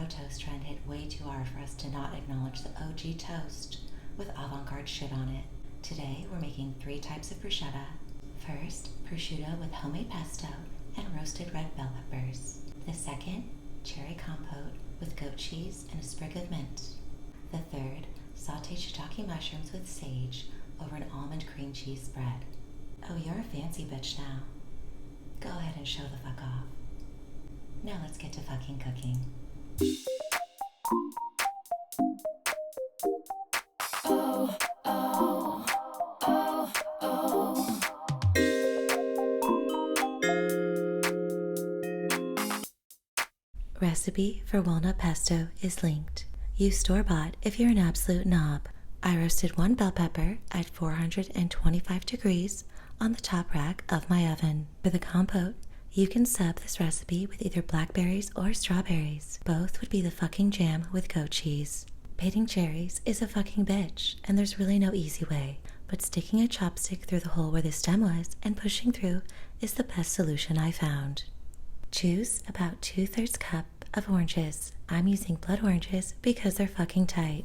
avocado toast trend hit way too hard for us to not acknowledge the OG toast with avant-garde shit on it. Today, we're making 3 types of bruschetta. First, prosciutto with homemade pesto and roasted red bell peppers. The second, cherry compote with goat cheese and a sprig of mint. The third, sautéed shiitake mushrooms with sage over an almond cream cheese spread. Oh, you're a fancy bitch now. Go ahead and show the fuck off. Now let's get to fucking cooking. Oh, oh, oh, oh. Recipe for walnut pesto is linked. Use store-bought if you're an absolute knob. I roasted 1 bell pepper at 425 degrees on the top rack of my oven. For the compote, you can sub this recipe with either blackberries or strawberries. Both would be the fucking jam with goat cheese. Pating cherries is a fucking bitch, and there's really no easy way, but sticking a chopstick through the hole where the stem was and pushing through is the best solution I found. Choose about 2/3 cup of oranges. I'm using blood oranges because they're fucking tight.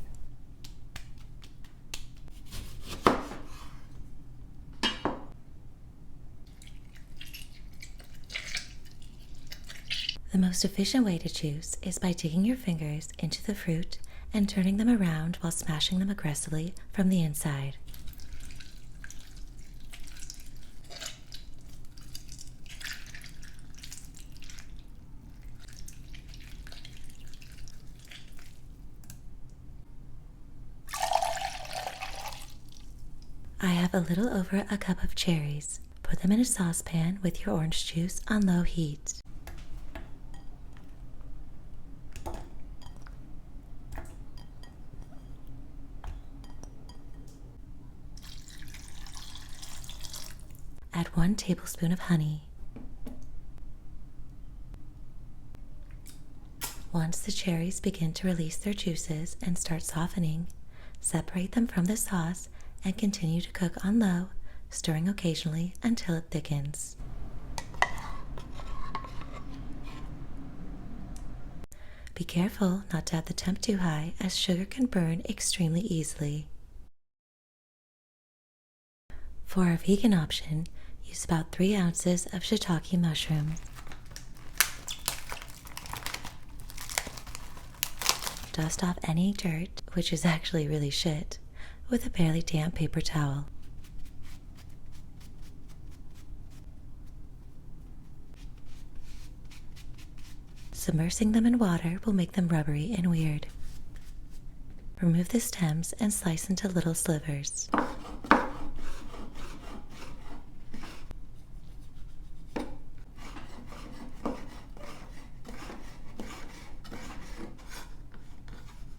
The most efficient way to choose is by digging your fingers into the fruit and turning them around while smashing them aggressively from the inside. I have a little over a cup of cherries. Put them in a saucepan with your orange juice on low heat. Add 1 tablespoon of honey. Once the cherries begin to release their juices and start softening, separate them from the sauce and continue to cook on low, stirring occasionally until it thickens. Be careful not to have the temp too high, as sugar can burn extremely easily. For our vegan option, use about 3 ounces of shiitake mushroom. Dust off any dirt, which is actually really shit, with a barely damp paper towel. Submersing them in water will make them rubbery and weird. Remove the stems and slice into little slivers.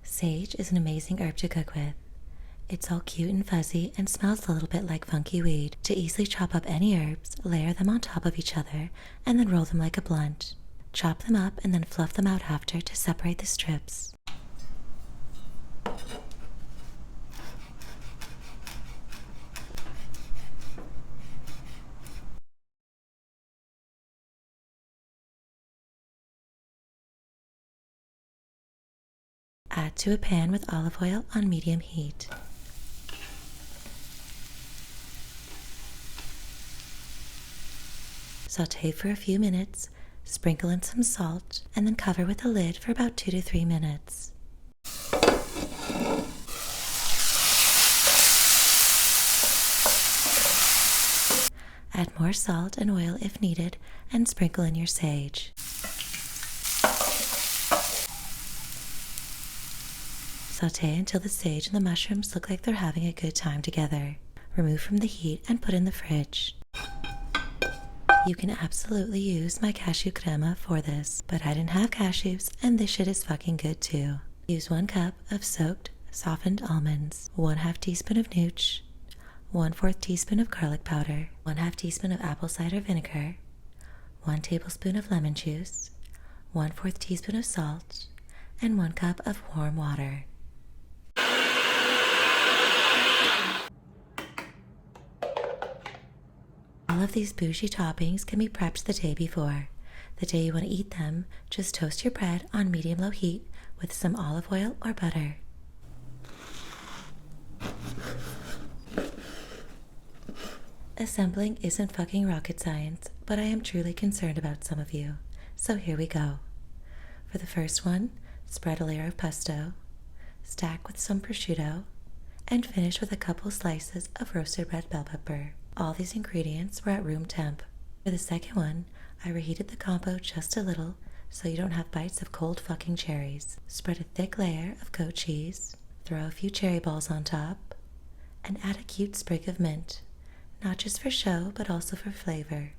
Sage is an amazing herb to cook with. It's all cute and fuzzy and smells a little bit like funky weed. To easily chop up any herbs, layer them on top of each other and then roll them like a blunt. Chop them up and then fluff them out after to separate the strips. Add to a pan with olive oil on medium heat. Sauté for a few minutes, sprinkle in some salt, and then cover with a lid for about 2 to 3 minutes. Add more salt and oil if needed, and sprinkle in your sage. Sauté until the sage and the mushrooms look like they're having a good time together. Remove from the heat and put in the fridge. You can absolutely use my cashew crema for this, but I didn't have cashews and this shit is fucking good too. Use 1 cup of soaked, softened almonds, 1/2 teaspoon of nooch, 1/4 teaspoon of garlic powder, 1/2 teaspoon of apple cider vinegar, 1 tablespoon of lemon juice, 1/4 teaspoon of salt, and 1 cup of warm water. All of these bougie toppings can be prepped the day before. The day you want to eat them, just toast your bread on medium-low heat with some olive oil or butter. Assembling isn't fucking rocket science, but I am truly concerned about some of you, so here we go. For the first one, spread a layer of pesto, stack with some prosciutto, and finish with a couple slices of roasted red bell pepper. All these ingredients were at room temp. For the second one, I reheated the compote just a little so you don't have bites of cold fucking cherries. Spread a thick layer of goat cheese, throw a few cherry balls on top, and add a cute sprig of mint, not just for show but also for flavor.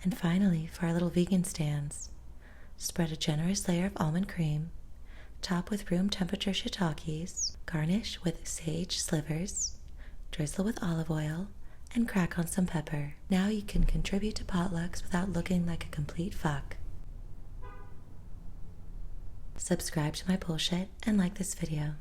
And finally, for our little vegan stands, spread a generous layer of almond cream, top with room temperature shiitakes, garnish with sage slivers, drizzle with olive oil, and crack on some pepper. Now you can contribute to potlucks without looking like a complete fuck. Subscribe to my bullshit and like this video.